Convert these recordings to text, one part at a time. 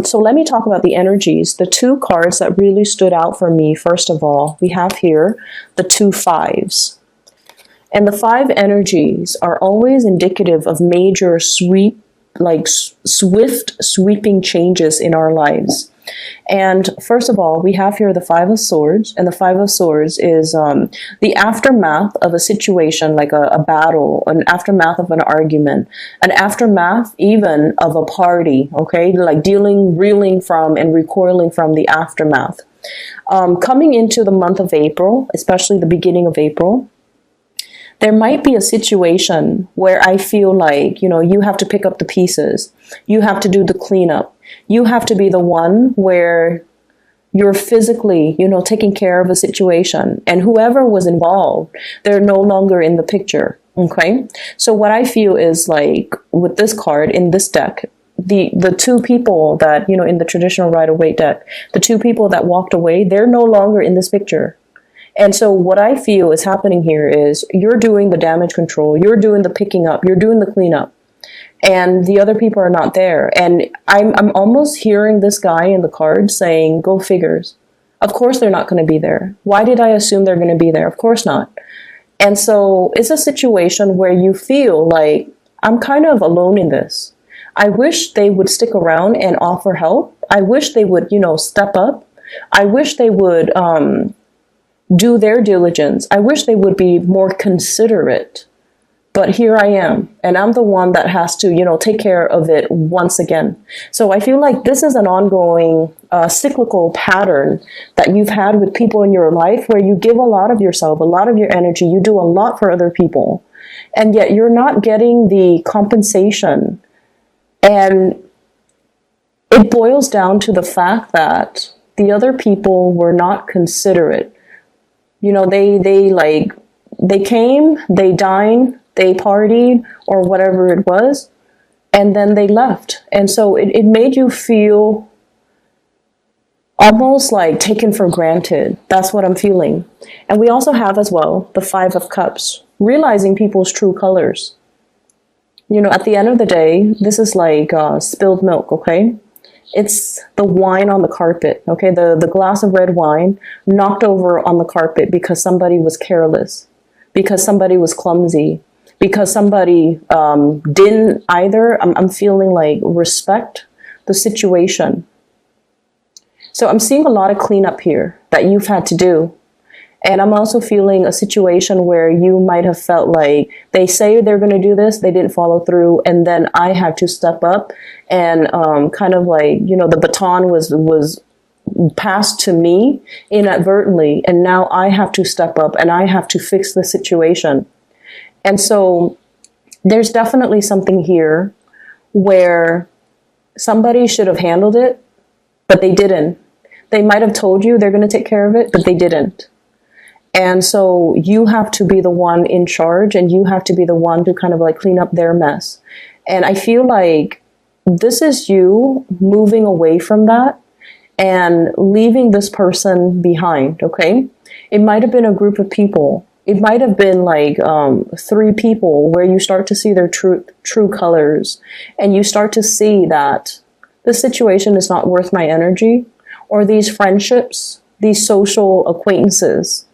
So let me talk about the energies. The two cards that really stood out for me, first of all, we have here the two fives. And the five energies are always indicative of major swift sweeping changes in our lives. And first of all, we have here the Five of Swords, and the Five of Swords is the aftermath of a situation, like a battle, an aftermath of an argument, an aftermath even of a party, okay, like reeling from and recoiling from the aftermath. Coming into the month of April, especially the beginning of April, there might be a situation where I feel like, you have to pick up the pieces. You have to do the cleanup. You have to be the one where you're physically, taking care of a situation. And whoever was involved, they're no longer in the picture. Okay. So what I feel is like with this card in this deck, the two people that, in the traditional Rider-Waite deck, the two people that walked away, they're no longer in this picture. And so what I feel is happening here is you're doing the damage control, you're doing the picking up, you're doing the cleanup, and the other people are not there. And I'm almost hearing this guy in the card saying, go figures. Of course they're not going to be there. Why did I assume they're going to be there? Of course not. And so it's a situation where you feel like I'm kind of alone in this. I wish they would stick around and offer help. I wish they would, step up. I wish they would, do their diligence. I wish they would be more considerate, but here I am, and I'm the one that has to, take care of it once again. So I feel like this is an ongoing cyclical pattern that you've had with people in your life where you give a lot of yourself, a lot of your energy, you do a lot for other people, and yet you're not getting the compensation. And it boils down to the fact that the other people were not considerate. They came, they dined, they partied, or whatever it was, and then they left. And so it made you feel almost like taken for granted. That's what I'm feeling. And we also have as well the Five of Cups, realizing people's true colors. At the end of the day, this is like spilled milk, okay? It's the wine on the carpet, okay? The glass of red wine knocked over on the carpet because somebody was careless, because somebody was clumsy, because somebody didn't either, I'm feeling like, respect the situation. So I'm seeing a lot of cleanup here that you've had to do. And I'm also feeling a situation where you might have felt like they say they're going to do this, they didn't follow through, and then I had to step up and kind of like, the baton was passed to me inadvertently, and now I have to step up and I have to fix the situation. And so there's definitely something here where somebody should have handled it, but they didn't. They might have told you they're going to take care of it, but they didn't. And so you have to be the one in charge, and you have to be the one to kind of like clean up their mess. And I feel like this is you moving away from that and leaving this person behind, okay? It might have been a group of people. It might have been like 3 people where you start to see their true colors, and you start to see that this situation is not worth my energy, or these friendships, these social acquaintances,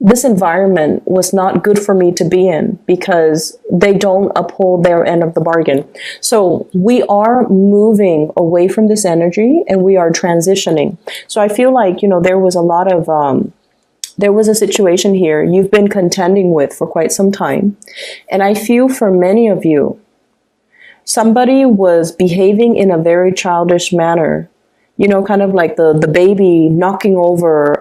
this environment was not good for me to be in because they don't uphold their end of the bargain. So we are moving away from this energy and we are transitioning. So I feel like, there was a lot of, there was a situation here you've been contending with for quite some time. And I feel for many of you, somebody was behaving in a very childish manner. Kind of like the baby knocking over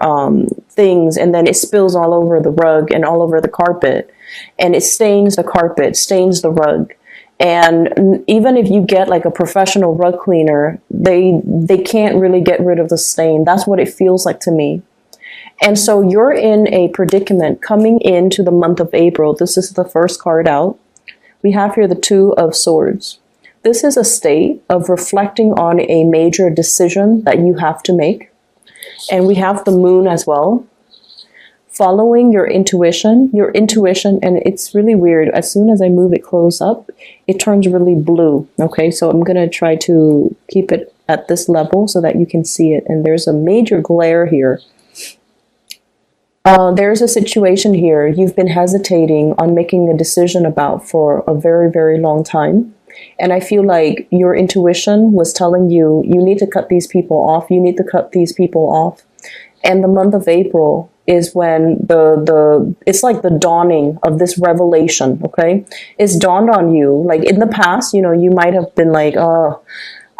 things, and then it spills all over the rug and all over the carpet, and it stains the carpet, stains the rug. And even if you get like a professional rug cleaner, they can't really get rid of the stain. That's what it feels like to me. And so you're in a predicament coming into the month of April. This is the first card out. We have here the Two of Swords. This is a state of reflecting on a major decision that you have to make. And we have the Moon as well. Following your intuition, and it's really weird. As soon as I move it close up, it turns really blue. Okay, so I'm going to try to keep it at this level so that you can see it. And there's a major glare here. There's a situation here you've been hesitating on making a decision about for a very, very long time. And I feel like your intuition was telling you, you need to cut these people off. You need to cut these people off. And the month of April is when it's like the dawning of this revelation, okay? It's dawned on you. Like in the past, you might have been like, oh,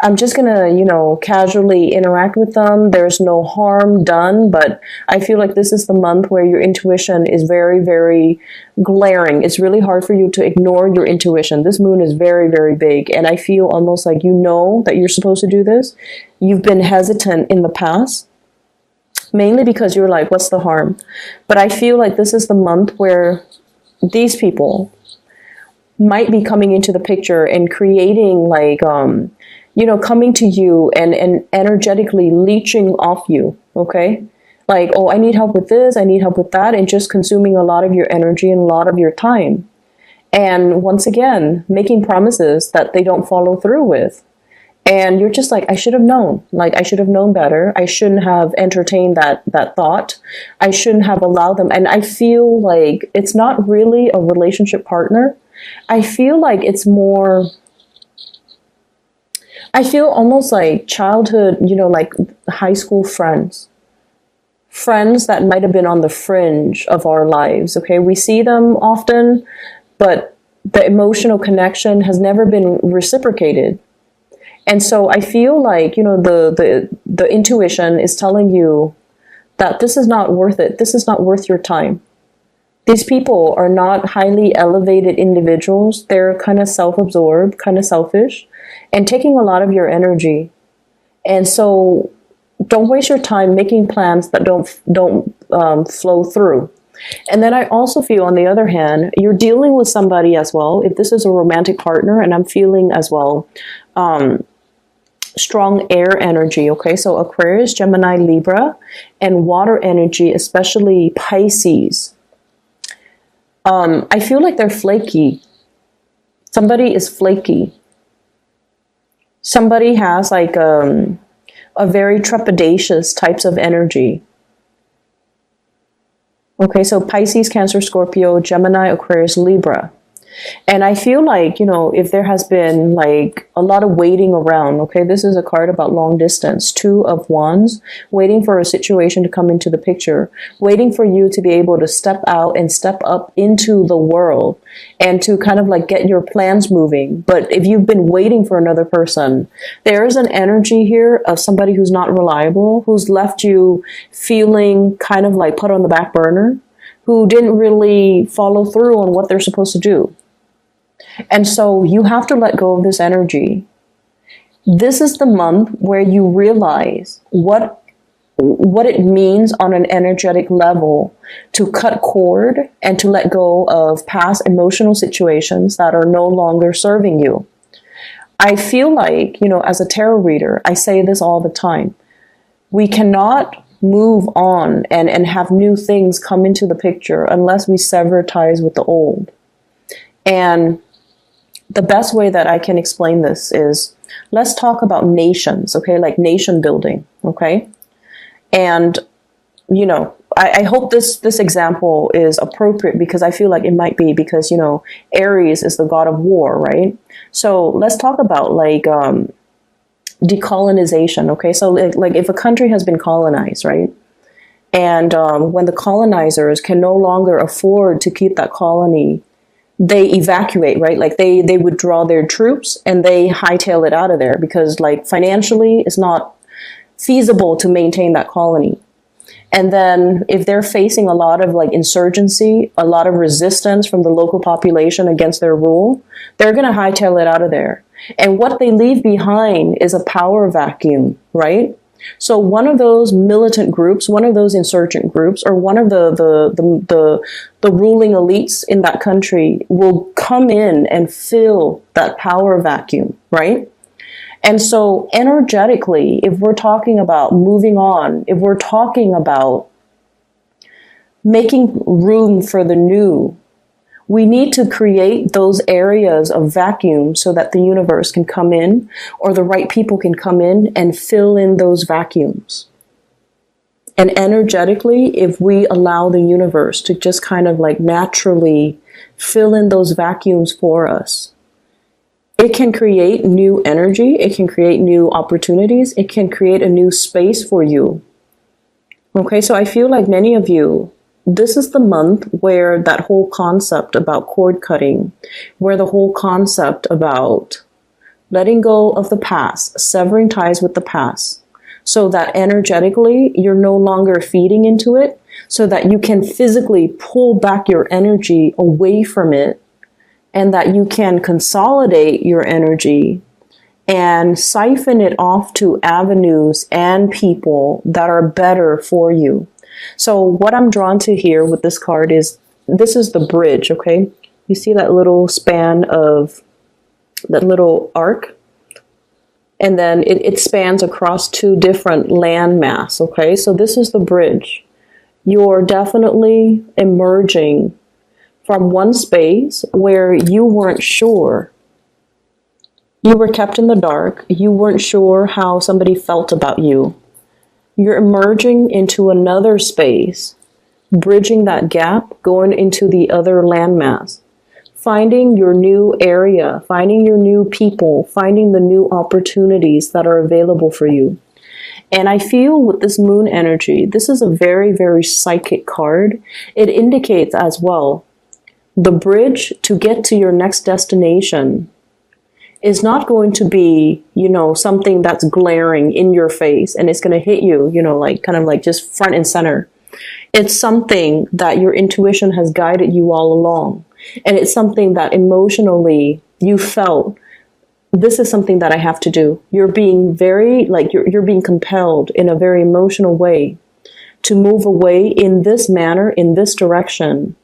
I'm just gonna, casually interact with them. There's no harm done. But I feel like this is the month where your intuition is very, very glaring. It's really hard for you to ignore your intuition. This moon is very, very big. And I feel almost like that you're supposed to do this. You've been hesitant in the past, mainly because you're like, what's the harm? But I feel like this is the month where these people might be coming into the picture and creating like, coming to you and energetically leeching off you, okay? Like, oh, I need help with this, I need help with that, and just consuming a lot of your energy and a lot of your time. And once again, making promises that they don't follow through with. And you're just like, I should have known. Like, I should have known better. I shouldn't have entertained that thought. I shouldn't have allowed them. And I feel like it's not really a relationship partner. I feel like it's more... I feel almost like childhood, like high school friends. Friends that might have been on the fringe of our lives, okay? We see them often, but the emotional connection has never been reciprocated. And so I feel like, the intuition is telling you that this is not worth it. This is not worth your time. These people are not highly elevated individuals. They're kind of self-absorbed, kind of selfish, and taking a lot of your energy. And so don't waste your time making plans that don't flow through. And then I also feel, on the other hand, you're dealing with somebody as well. If this is a romantic partner, and I'm feeling as well, strong air energy, okay? So Aquarius, Gemini, Libra, and water energy, especially Pisces. I feel like they're flaky. Somebody is flaky. Somebody has like a very trepidatious types of energy. Okay, so Pisces, Cancer, Scorpio, Gemini, Aquarius, Libra. And I feel like, if there has been like a lot of waiting around, okay, this is a card about long distance, 2 of Wands, waiting for a situation to come into the picture, waiting for you to be able to step out and step up into the world and to kind of like get your plans moving. But if you've been waiting for another person, there is an energy here of somebody who's not reliable, who's left you feeling kind of like put on the back burner, who didn't really follow through on what they're supposed to do. And so you have to let go of this energy. This is the month where you realize what it means on an energetic level to cut cord and to let go of past emotional situations that are no longer serving you. I feel like, as a tarot reader, I say this all the time. We cannot move on and have new things come into the picture unless we sever ties with the old. And the best way that I can explain this is, let's talk about nations, okay? Like nation building, okay? And, I hope this example is appropriate because I feel like it might be because, Aries is the god of war, right? So let's talk about like decolonization, okay? So like if a country has been colonized, right? And when the colonizers can no longer afford to keep that colony, they evacuate, right? Like they withdraw their troops and they hightail it out of there because like financially it's not feasible to maintain that colony. And then if they're facing a lot of like insurgency, a lot of resistance from the local population against their rule, they're going to hightail it out of there. And what they leave behind is a power vacuum, right? So one of those militant groups, one of those insurgent groups, or one of the ruling elites in that country will come in and fill that power vacuum, right? And so energetically, if we're talking about moving on, if we're talking about making room for the new, We need to create those areas of vacuum so that the universe can come in, or the right people can come in and fill in those vacuums. And energetically, if we allow the universe to just kind of like naturally fill in those vacuums for us, it can create new energy, it can create new opportunities, it can create a new space for you. Okay, so I feel like many of you, this is the month where that whole concept about cord cutting, where the whole concept about letting go of the past, severing ties with the past, so that energetically you're no longer feeding into it, so that you can physically pull back your energy away from it, and that you can consolidate your energy and siphon it off to avenues and people that are better for you. So what I'm drawn to here with this card is, this is the bridge, okay? You see that little span of, that little arc? And then it spans across two different land mass, okay? So this is the bridge. You're definitely emerging from one space where you weren't sure. You were kept in the dark. You weren't sure how somebody felt about you. You're emerging into another space, bridging that gap, going into the other landmass, finding your new area, finding your new people, finding the new opportunities that are available for you. And I feel with this moon energy, this is a very, very psychic card. It indicates as well, the bridge to get to your next destination is not going to be, something that's glaring in your face and it's going to hit you, like kind of like just front and center. It's something that your intuition has guided you all along. And it's something that emotionally you felt, this is something that I have to do. You're being very, like, you're being compelled in a very emotional way to move away in this manner, in this direction,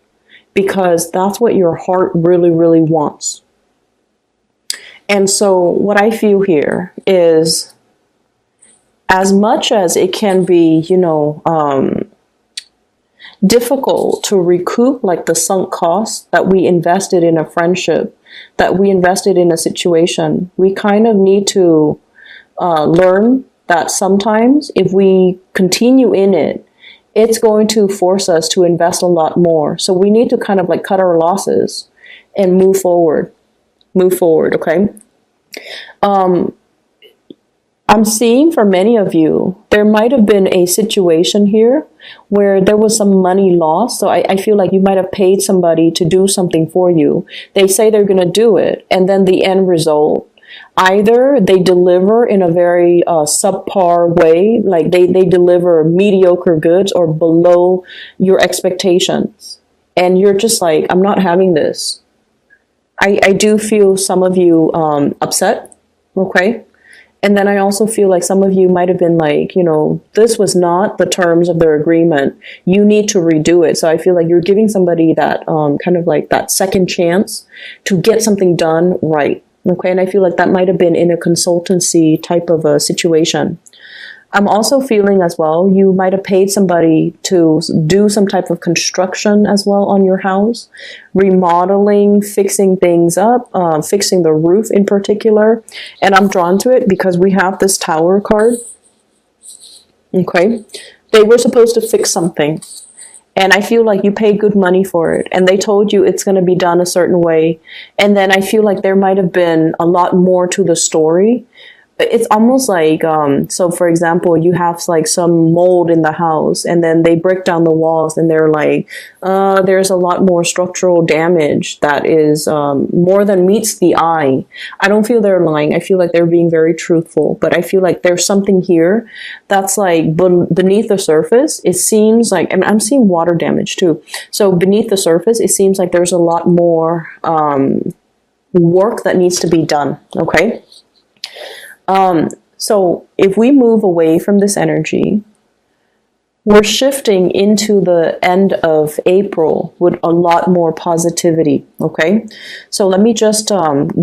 because that's what your heart really, really wants. And so what I feel here is, as much as it can be, difficult to recoup like the sunk cost that we invested in a friendship, that we invested in a situation, we kind of need to learn that sometimes if we continue in it, it's going to force us to invest a lot more. So we need to kind of like cut our losses and move forward, okay? I'm seeing for many of you, there might have been a situation here where there was some money lost. So I feel like you might have paid somebody to do something for you. They say they're going to do it. And then the end result, either they deliver in a very subpar way, like they deliver mediocre goods or below your expectations. And you're just like, I'm not having this. I do feel some of you upset, okay? And then I also feel like some of you might have been like, this was not the terms of their agreement. You need to redo it. So I feel like you're giving somebody that kind of like that second chance to get something done right. Okay. And I feel like that might have been in a consultancy type of a situation. I'm also feeling as well, you might have paid somebody to do some type of construction as well on your house, remodeling, fixing things up, fixing the roof in particular. And I'm drawn to it because we have this Tower card. Okay. They were supposed to fix something. And I feel like you paid good money for it. And they told you it's going to be done a certain way. And then I feel like there might have been a lot more to the story. It's almost like, so for example, you have like some mold in the house and then they break down the walls and they're like, there's a lot more structural damage that is more than meets the eye. I don't feel they're lying. I feel like they're being very truthful, but I feel like there's something here that's like beneath the surface. It seems like, and I'm seeing water damage too. So beneath the surface, it seems like there's a lot more work that needs to be done. Okay. So if we move away from this energy, we're shifting into the end of April with a lot more positivity. Okay. So let me just,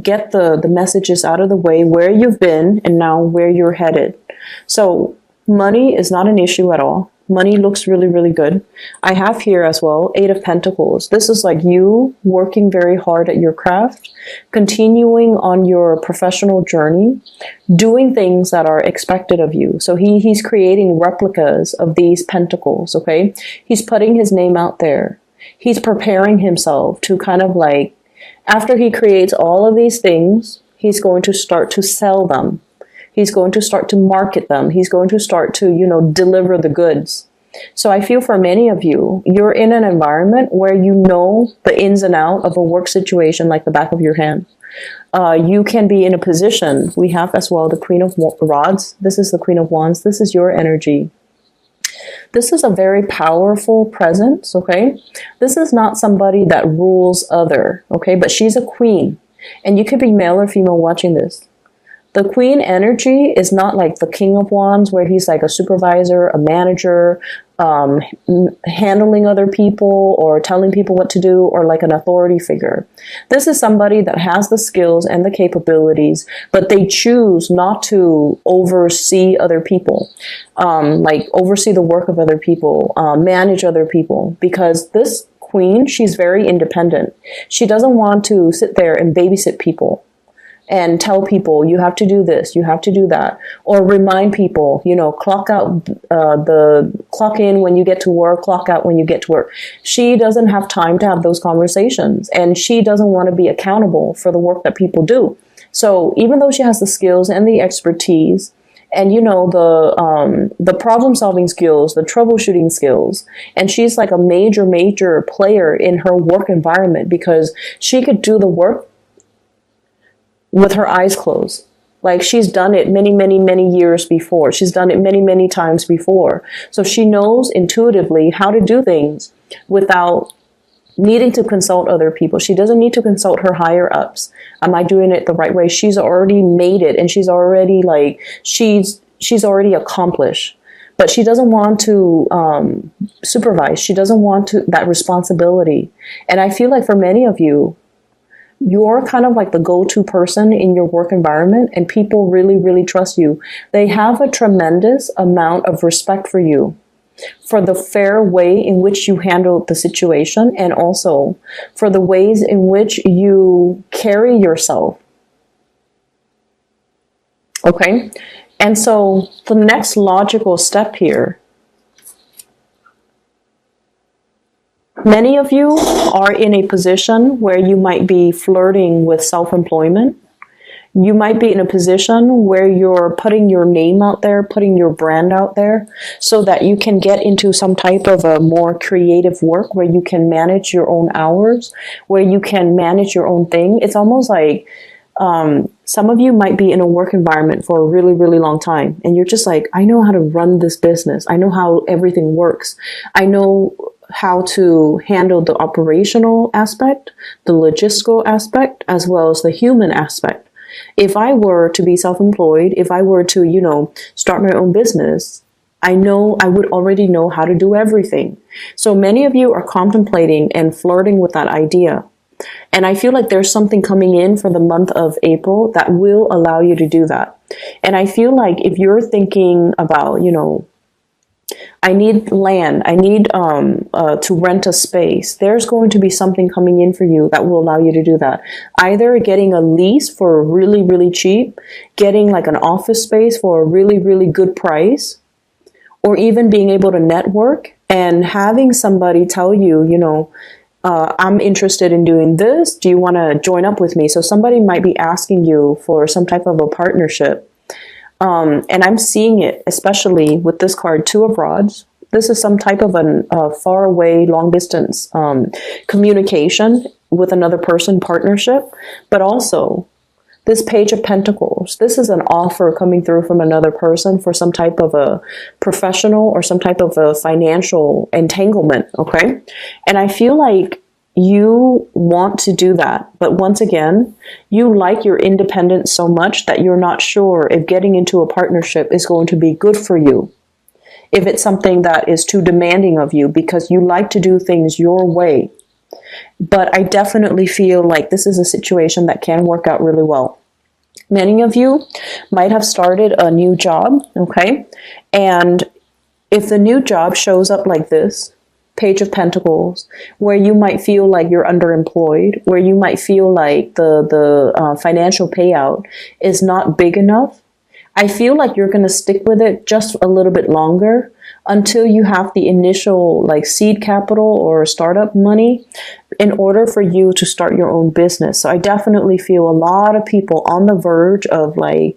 get the messages out of the way, where you've been and now where you're headed. So money is not an issue at all. Money looks really, really good. I have here as well, Eight of Pentacles. This is like you working very hard at your craft, continuing on your professional journey, doing things that are expected of you. So he's creating replicas of these pentacles, okay? He's putting his name out there. He's preparing himself to kind of like, after he creates all of these things, he's going to start to sell them. He's going to start to market them. He's going to start to, deliver the goods. So I feel for many of you, you're in an environment where you know the ins and outs of a work situation like the back of your hand. You can be in a position, we have as well the Queen of Rods. This is the Queen of Wands. This is your energy. This is a very powerful presence, okay? This is not somebody that rules other, okay? But she's a queen. And you could be male or female watching this. The queen energy is not like the King of Wands where he's like a supervisor, a manager, handling other people or telling people what to do, or like an authority figure. This is somebody that has the skills and the capabilities, but they choose not to oversee other people, like oversee the work of other people, manage other people, because this queen, she's very independent. She doesn't want to sit there and babysit people and tell people, you have to do this, you have to do that, or remind people, clock out, clock in when you get to work, clock out when you get to work. She doesn't have time to have those conversations, and she doesn't want to be accountable for the work that people do. So even though she has the skills and the expertise, and the problem solving skills, the troubleshooting skills, and she's like a major player in her work environment, because she could do the work with her eyes closed. Like, she's done it many years before. She's done it many times before. So she knows intuitively how to do things without needing to consult other people. She doesn't need to consult her higher ups. Am I doing it the right way? She's already made it, and she's already like, she's already accomplished. But she doesn't want to supervise. She doesn't want that responsibility. And I feel like for many of you, you're kind of like the go-to person in your work environment, and people really trust you. They have a tremendous amount of respect for you, for the fair way in which you handle the situation, and also for the ways in which you carry yourself. Okay? And so the next logical step here, many of you are in a position where you might be flirting with self-employment. You might be in a position where you're putting your name out there, putting your brand out there, so that you can get into some type of a more creative work where you can manage your own hours, where you can manage your own thing. It's almost like some of you might be in a work environment for a really long time, and you're just like, I know how to run this business. I know how everything works. I know how to handle the operational aspect, the logistical aspect, as well as the human aspect. If I were to be self-employed, if I were to, start my own business, I know I would already know how to do everything. So many of you are contemplating and flirting with that idea. And I feel like there's something coming in for the month of April that will allow you to do that. And I feel like if you're thinking about, I need land, I need to rent a space, there's going to be something coming in for you that will allow you to do that. Either getting a lease for really cheap, getting like an office space for a really good price, or even being able to network and having somebody tell you, I'm interested in doing this. Do you want to join up with me? So somebody might be asking you for some type of a partnership. And I'm seeing it, especially with this card, Two of Rods. This is some type of a far away, long distance communication with another person, partnership. But also, this Page of Pentacles. This is an offer coming through from another person for some type of a professional or some type of a financial entanglement, okay? And I feel like you want to do that. But once again, you like your independence so much that you're not sure if getting into a partnership is going to be good for you. If it's something that is too demanding of you, because you like to do things your way. But I definitely feel like this is a situation that can work out really well. Many of you might have started a new job, okay? And If the new job shows up like this, Page of Pentacles, where you might feel like you're underemployed, where you might feel like the financial payout is not big enough, I feel like you're going to stick with it just a little bit longer until you have the initial like seed capital or startup money in order for you to start your own business. So I definitely feel a lot of people on the verge of like